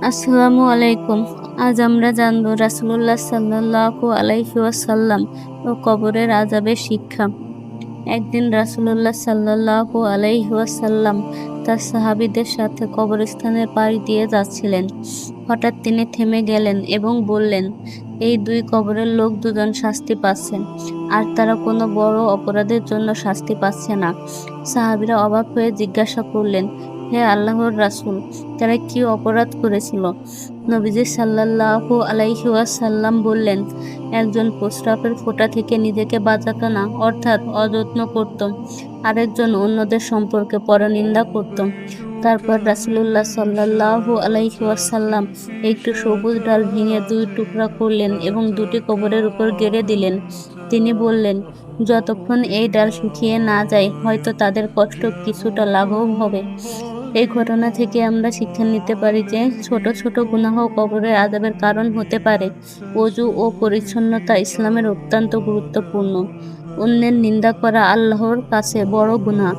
আসসালামু আলাইকুম। আজ আমরা জানব রাসূলুল্লাহ সাল্লাল্লাহু আলাইহি ওয়াসাল্লাম ও কবরের আযাবের শিক্ষা। একদিন রাসূলুল্লাহ সাল্লাল্লাহু আলাইহি ওয়াসাল্লাম তার সাহাবীদের সাথে কবরস্থানের পাশ দিয়ে যাচ্ছিলেন। হঠাৎ তিনি থেমে গেলেন এবং বললেন, এই দুই কবরের লোক দুজন শাস্তি পাচ্ছেন, আর তারা কোনো বড় অপরাধের জন্য শাস্তি পাচ্ছে না। সাহাবীরা অবাক হয়ে জিজ্ঞাসা করলেন, হে আল্লাহর রাসূল, তারা কি অপরাধ করেছিল? নবীজি সাল্লাল্লাহু আলাইহি ওয়াসাল্লাম বললেন, একজন প্রস্রাবের ফোঁটা থেকে নিজেকে বাঁচাতো না, অর্থাৎ অযত্ন করত। আরেকজন অন্যদের সম্পর্কে পরনিন্দা করত। তারপর রাসূলুল্লাহ সাল্লাল্লাহু আলাইহি ওয়াসাল্লাম একটু সবুজ ডাল ভেঙে দুই টুকরা করলেন এবং দুটি কবরের উপর গেড়ে দিলেন। তিনি বললেন, যতক্ষণ এই ডাল শুকিয়ে না যায়, হয়তো তাদের কষ্ট কিছুটা লাঘব হবে। এই ঘটনা থেকে আমরা শিক্ষা নিতে পারি যে ছোট ছোট গুনাহ কবরের আযাবের কারণ হতে পারে। ওযু ও পরিচ্ছন্নতা ইসলামের অত্যন্ত গুরুত্বপূর্ণ। অন্যের নিন্দা করা আল্লাহর কাছে বড় গুনাহ।